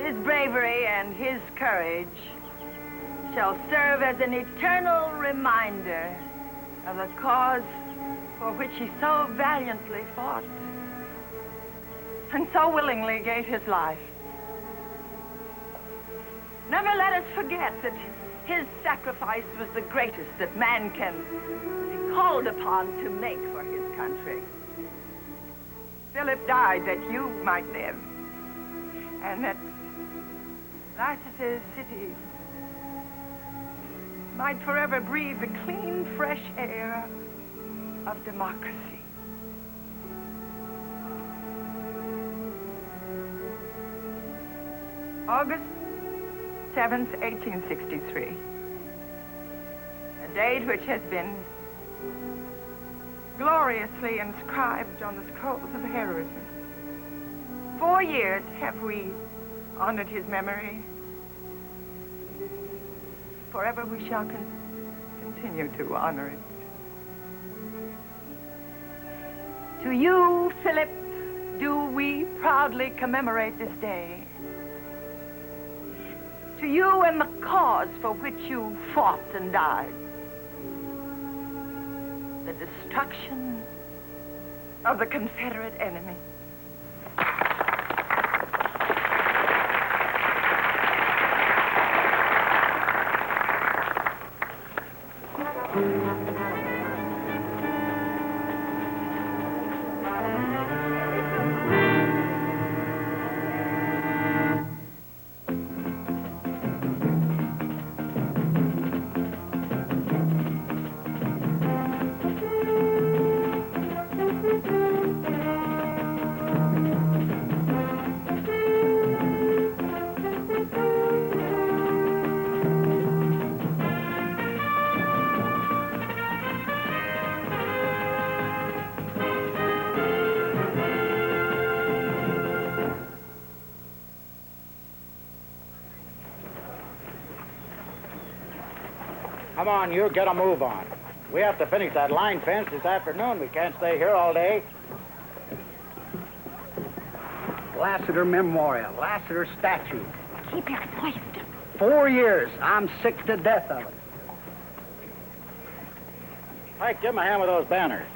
His bravery and his courage shall serve as an eternal reminder of the cause for which he so valiantly fought and so willingly gave his life. Never let us forget that his sacrifice was the greatest that man can be called upon to make for his country. Philip died that you might live, and that Leicester City might forever breathe the clean, fresh air of democracy. August 7th, 1863. A date which has been gloriously inscribed on the scrolls of heroism. 4 years have we honored his memory. Forever we shall continue to honor it. To you, Philip, do we proudly commemorate this day. To you and the cause for which you fought and died. The destruction of the Confederate enemy. Come on, you, get a move on. We have to finish that line fence this afternoon. We can't stay here all day. Lassiter Memorial, Lassiter statue. Keep your voice down. 4 years. I'm sick to death of it. Pike, give him a hand with those banners.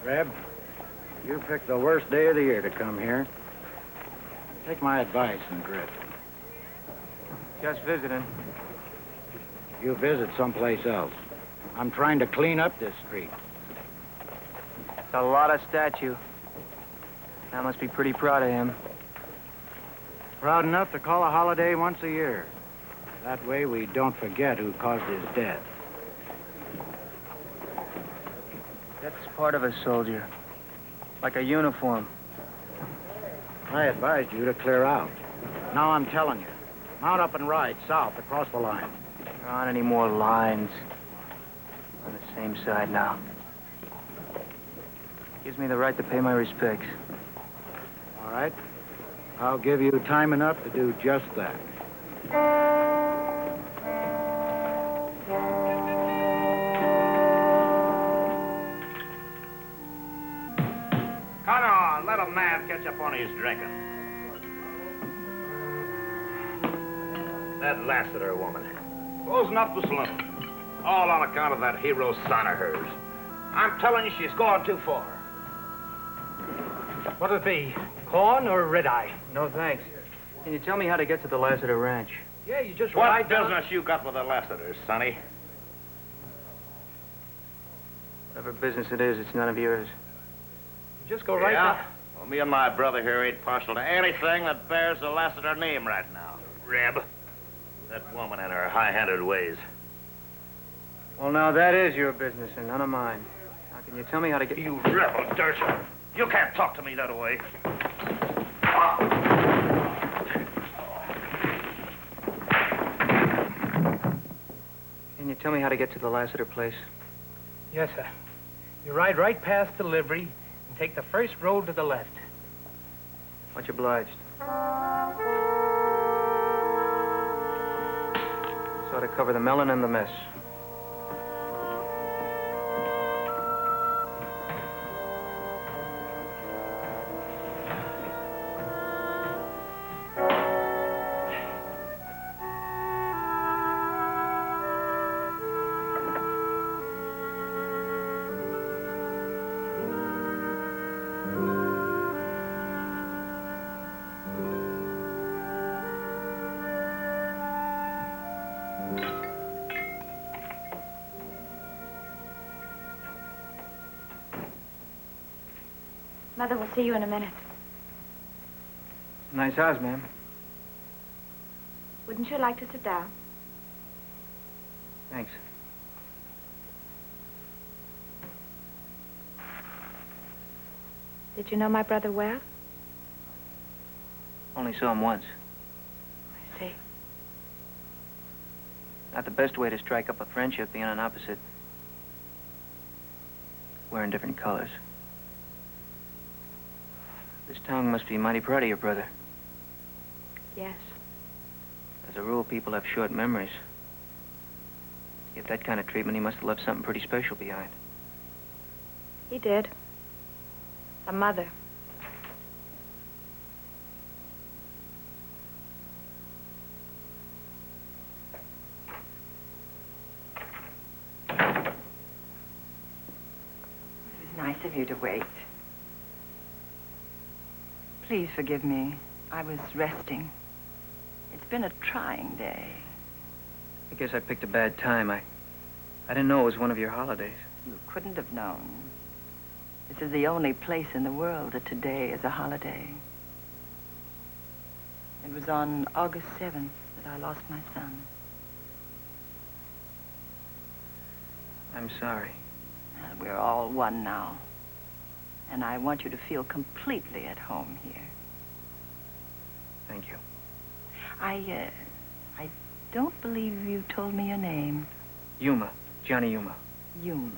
Reb, you picked the worst day of the year to come here. Take my advice and grit. Just visiting. You visit someplace else. I'm trying to clean up this street. It's a lot of statue. I must be pretty proud of him. Proud enough to call a holiday once a year. That way we don't forget who caused his death. That's part of a soldier. Like a uniform. I advised you to clear out. Now I'm telling you. Mount up and ride south across the line. There aren't any more lines. We're on the same side now. Gives me the right to pay my respects. All right. I'll give you time enough to do just that. Come on, let a man catch up on his drinking. That Lassiter woman, closing up the saloon. All on account of that hero son of hers. I'm telling you, she's gone too far. What'll it be? Corn or red-eye? No, thanks. Can you tell me how to get to the Lassiter Ranch? Yeah, you just What ride down... business you got with the Lassiters, Sonny? Whatever business it is, it's none of yours. You just go right Yeah? down... Well, me and my brother here ain't partial to anything that bears the Lassiter name right now. Reb. That woman and her high-handed ways. Well, now, that is your business and none of mine. Now, can you tell me how to get... You rebel dirt. You can't talk to me that way. Can you tell me how to get to the Lassiter place? Yes, sir. You ride right past the livery and take the first road to the left. Much obliged. So to cover the melon and the mess. Mother will see you in a minute. Nice house, ma'am. Wouldn't you like to sit down? Thanks. Did you know my brother well? Only saw him once. I see. Not the best way to strike up a friendship, being on opposite. Wearing different colors. This town must be mighty proud of your brother. Yes. As a rule, people have short memories. To get that kind of treatment, he must have left something pretty special behind. He did. A mother. It was nice of you to wait. Please forgive me. I was resting. It's been a trying day. I guess I picked a bad time. I didn't know it was one of your holidays. You couldn't have known. This is the only place in the world that today is a holiday. It was on August 7th that I lost my son. I'm sorry. We're all one now. And I want you to feel completely at home here. Thank you. I don't believe you told me your name. Yuma. Johnny Yuma. Yuma.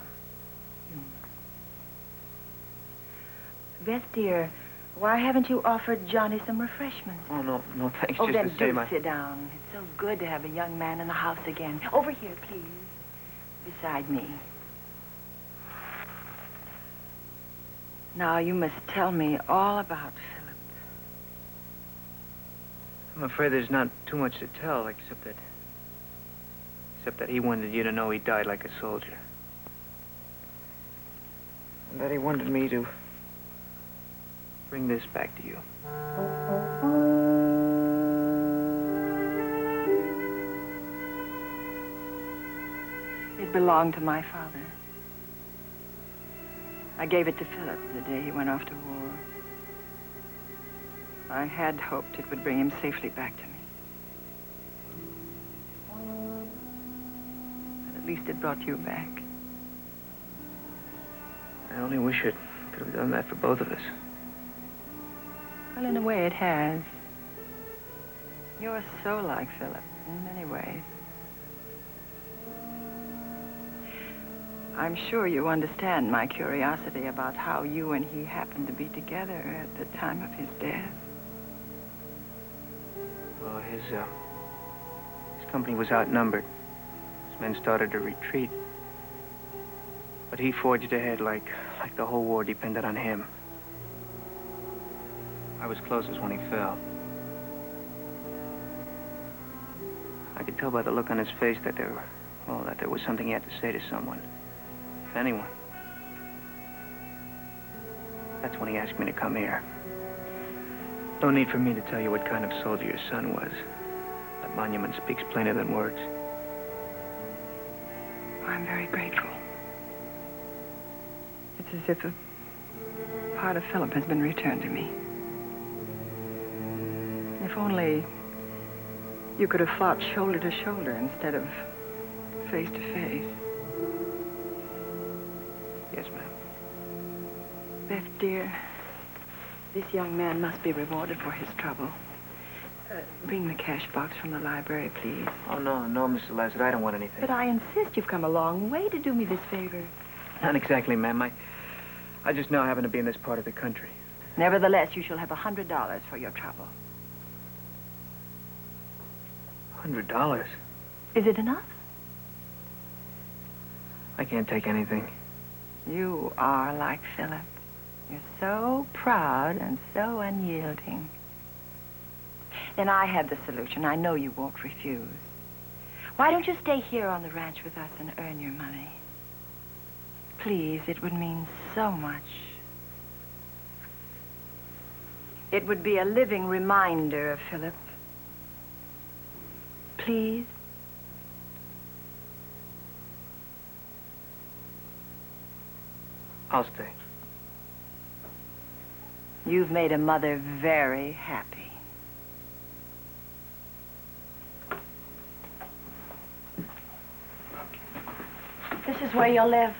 Beth, dear, why haven't you offered Johnny some refreshments? Oh, no, thanks. Oh, Just then the same. do sit down. It's so good to have a young man in the house again. Over here, please. Beside me. Now, you must tell me all about Philip. I'm afraid there's not too much to tell, except that he wanted you to know he died like a soldier. And that he wanted me to bring this back to you. It belonged to my father. I gave it to Philip the day he went off to war. I had hoped it would bring him safely back to me. But at least it brought you back. I only wish it could have done that for both of us. Well, in a way, it has. You're so like Philip in many ways. I'm sure you understand my curiosity about how you and he happened to be together at the time of his death. Well, his company was outnumbered. His men started to retreat. But he forged ahead like the whole war depended on him. I was closest when he fell. I could tell by the look on his face that there was something he had to say to someone. If anyone. That's when he asked me to come here. No need for me to tell you what kind of soldier your son was. That monument speaks plainer than words. I'm very grateful. It's as if a part of Philip has been returned to me. If only you could have fought shoulder to shoulder instead of face to face. Yes, ma'am. Beth, dear, this young man must be rewarded for his trouble. Bring the cash box from the library, please. Oh, no, Mr. Lassett, I don't want anything. But I insist. You've come a long way to do me this favor. Not exactly, ma'am. I just now happen to be in this part of the country. Nevertheless, you shall have $100 for your trouble. $100? Is it enough? I can't take anything. You are like Philip. You're so proud and so unyielding. Then I have the solution. I know you won't refuse. Why don't you stay here on the ranch with us and earn your money? Please, it would mean so much. It would be a living reminder of Philip. Please? I'll stay. You've made a mother very happy. This is where you'll live.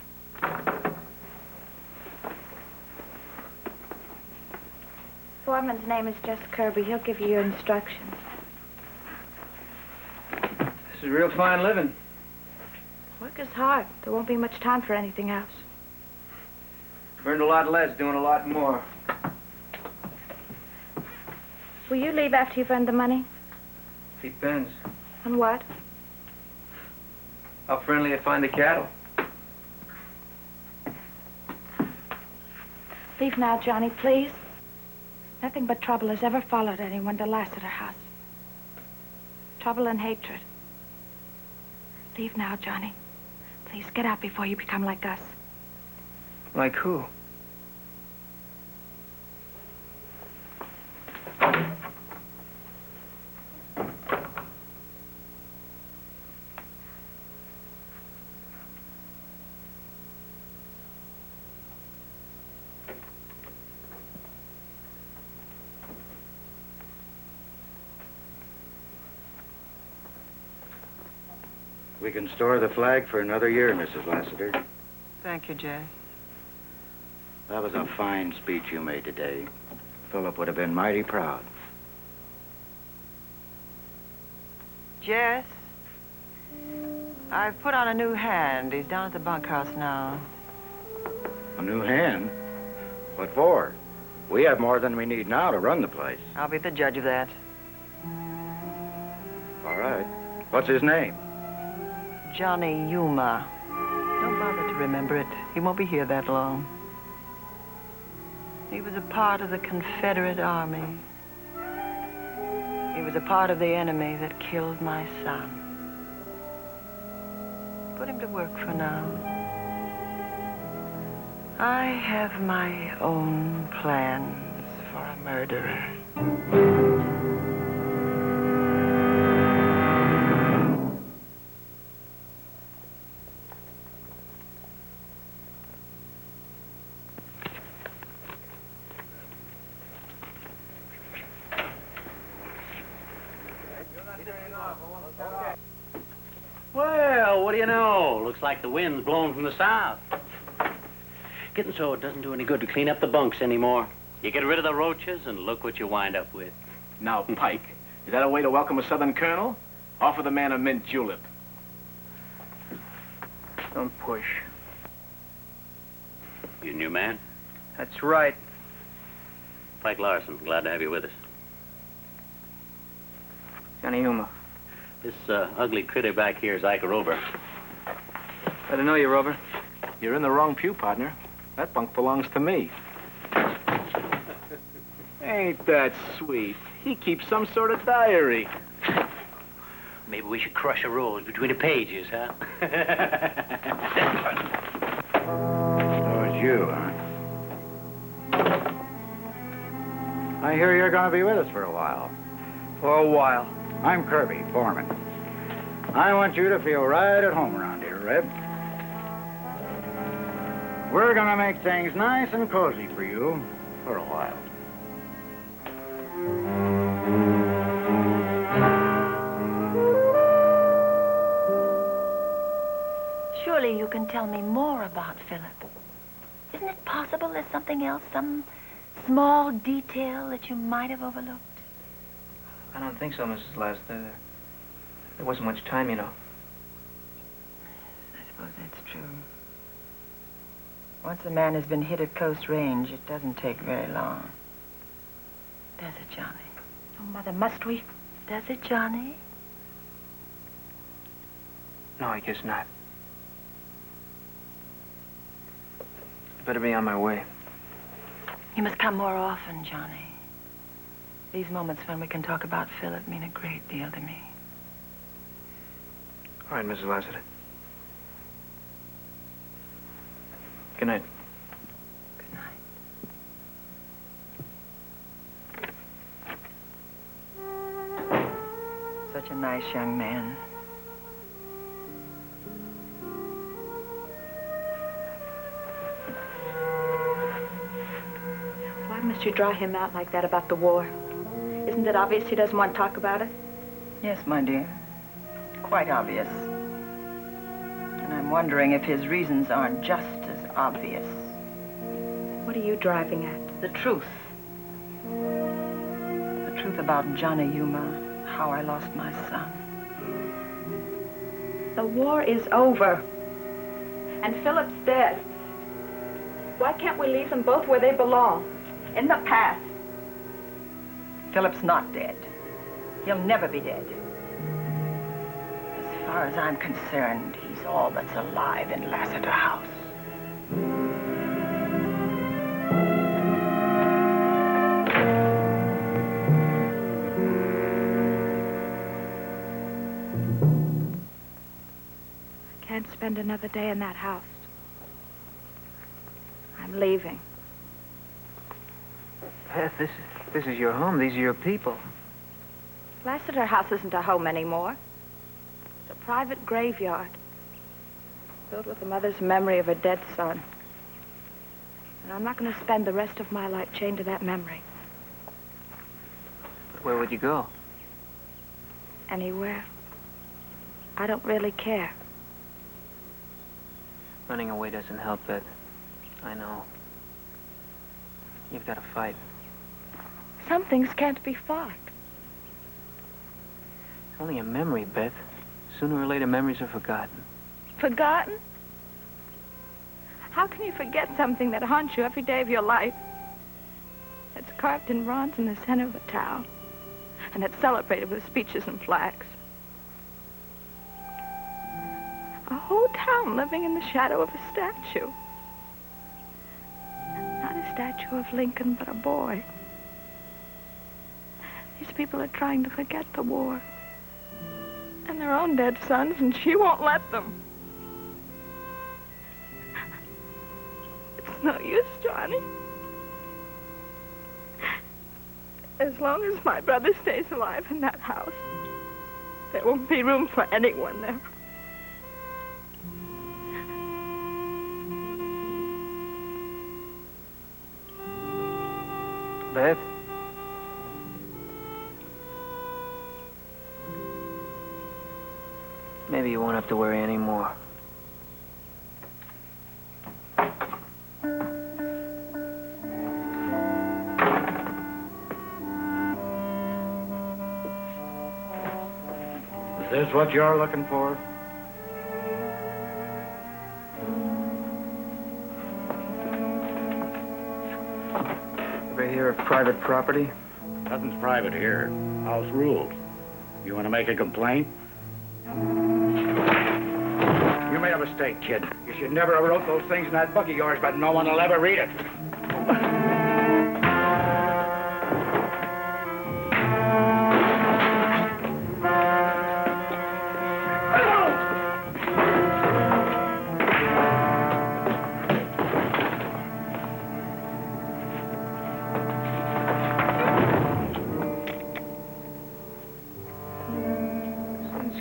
Foreman's name is Jess Kirby. He'll give you your instructions. This is real fine living. Work is hard. There won't be much time for anything else. Burned a lot less, doing a lot more. Will you leave after you've earned the money? Depends. On what? How friendly you find the cattle. Leave now, Johnny, please. Nothing but trouble has ever followed anyone to Lassiter House. Trouble and hatred. Leave now, Johnny. Please, get out before you become like us. Like who? We can store the flag for another year, Mrs. Lassiter. Thank you, Jess. That was a fine speech you made today. Philip would have been mighty proud. Jess, I've put on a new hand. He's down at the bunkhouse now. A new hand? What for? We have more than we need now to run the place. I'll be the judge of that. All right. What's his name? Johnny Yuma. Don't bother to remember it. He won't be here that long. He was a part of the Confederate Army. He was a part of the enemy that killed my son. Put him to work for now. I have my own plans for a murderer. Well, what do you know? Looks like the wind's blowing from the south. Getting so it doesn't do any good to clean up the bunks anymore. You get rid of the roaches and look what you wind up with. Now, Pike, is that a way to welcome a Southern colonel? Offer the man a mint julep. Don't push. You new man? That's right. Pike Larson, glad to have you with us. Johnny Yuma. This ugly critter back here is Ike Rover. Glad to know you, Rover. You're in the wrong pew, partner. That bunk belongs to me. Ain't that sweet? He keeps some sort of diary. Maybe we should crush a rose between the pages, huh? So it's you, huh? I hear you're going to be with us for a while. For a while. I'm Kirby, foreman. I want you to feel right at home around here, Reb. We're going to make things nice and cozy for you for a while. Surely you can tell me more about Philip. Isn't it possible there's something else, some small detail that you might have overlooked? I don't think so, Mrs. Lassiter. There wasn't much time, you know. I suppose that's true. Once a man has been hit at close range, it doesn't take very long. Does it, Johnny? Oh, Mother, must we? Does it, Johnny? No, I guess not. Better be on my way. You must come more often, Johnny. These moments when we can talk about Philip mean a great deal to me. All right, Mrs. Lassiter. Good night. Good night. Such a nice young man. Why must you draw him out like that about the war? Isn't it obvious he doesn't want to talk about it? Yes, my dear. Quite obvious. And I'm wondering if his reasons aren't just as obvious. What are you driving at? The truth. The truth about Johnny Yuma, how I lost my son. The war is over. And Philip's dead. Why can't we leave them both where they belong? In the past. Philip's not dead. He'll never be dead. As far as I'm concerned, he's all that's alive in Lassiter House. I can't spend another day in that house. I'm leaving. Beth, this is your home. These are your people. Lassiter House isn't a home anymore. It's a private graveyard. Filled with a mother's memory of her dead son. And I'm not going to spend the rest of my life chained to that memory. But where would you go? Anywhere. I don't really care. Running away doesn't help, Beth. I know. You've got to fight. Some things can't be fought. It's only a memory, Beth. Sooner or later, memories are forgotten. Forgotten? How can you forget something that haunts you every day of your life? It's carved in bronze in the center of a town. And it's celebrated with speeches and flags. A whole town living in the shadow of a statue. Not a statue of Lincoln, but a boy. These people are trying to forget the war. And their own dead sons, and she won't let them. It's no use, Johnny. As long as my brother stays alive in that house, there won't be room for anyone there. Beth? Maybe you won't have to worry anymore. Is this what you're looking for? Ever hear of private property? Nothing's private here. House rules. You want to make a complaint? You made a mistake, kid. You should never have wrote those things in that book of yours, but no one will ever read it.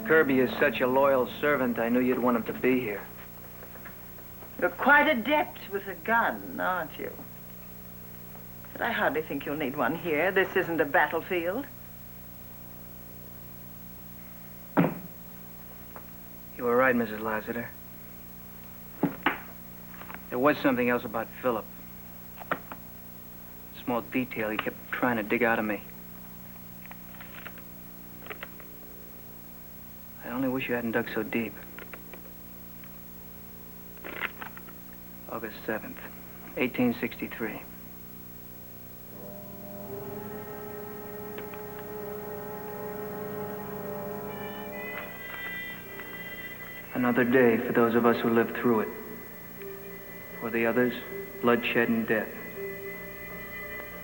Kirby is such a loyal servant, I knew you'd want him to be here. You're quite adept with a gun, aren't you? But I hardly think you'll need one here. This isn't a battlefield. You were right, Mrs. Lassiter. There was something else about Philip. A small detail he kept trying to dig out of me. I only wish you hadn't dug so deep. August 7th, 1863. Another day for those of us who lived through it. For the others, bloodshed and death.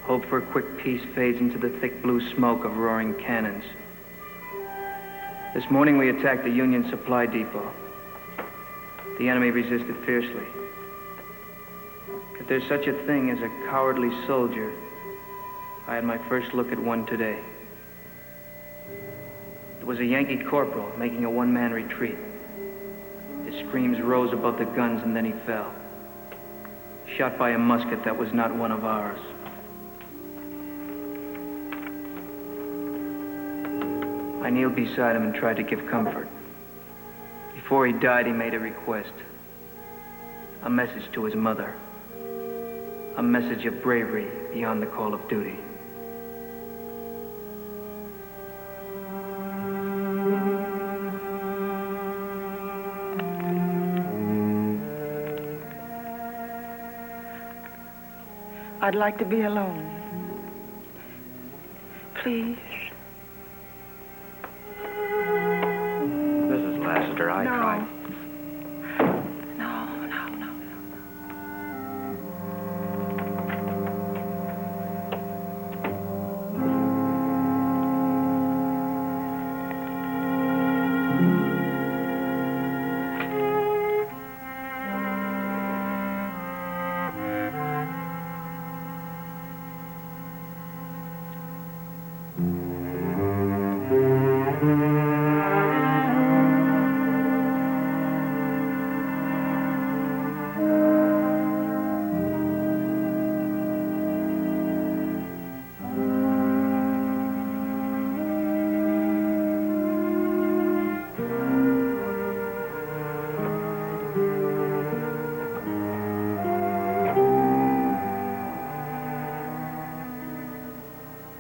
Hope for a quick peace fades into the thick blue smoke of roaring cannons. This morning we attacked the Union supply depot. The enemy resisted fiercely. If there's such a thing as a cowardly soldier, I had my first look at one today. It was a Yankee corporal making a one-man retreat. His screams rose above the guns and then he fell. Shot by a musket that was not one of ours. I kneeled beside him and tried to give comfort. Before he died, he made a request. A message to his mother. A message of bravery beyond the call of duty. I'd like to be alone. Please. Mrs. Lassiter, I tried. No.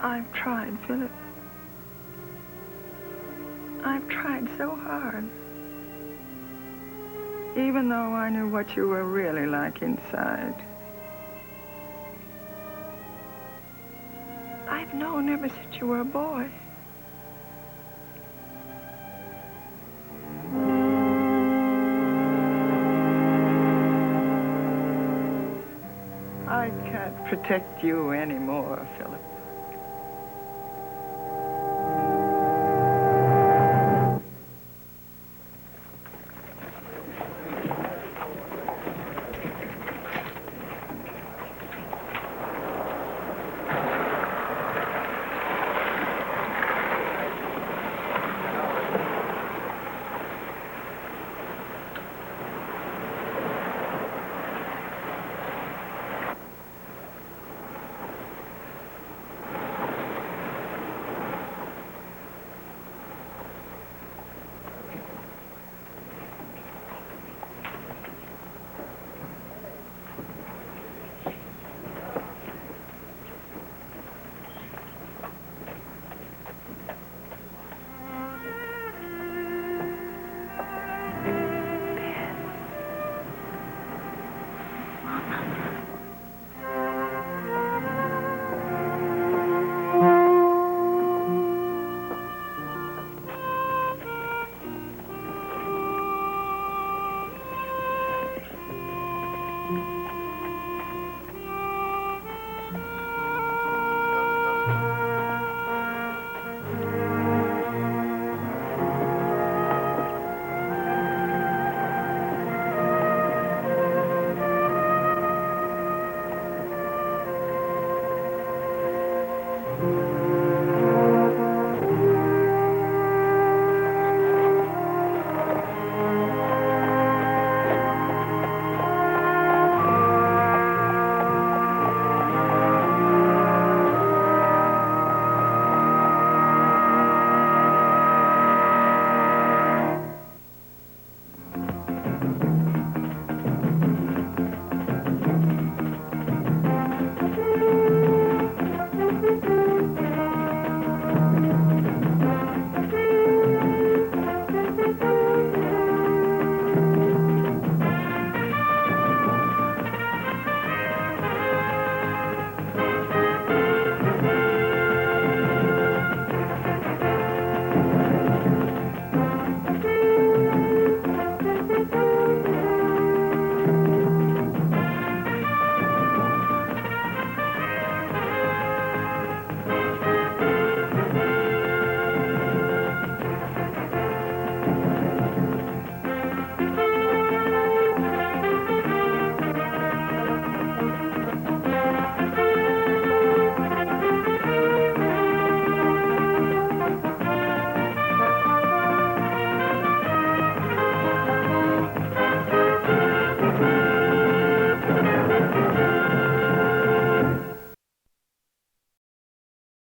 I've tried, Philip. I've tried so hard. Even though I knew what you were really like inside. I've known ever since you were a boy. I can't protect you anymore, Philip.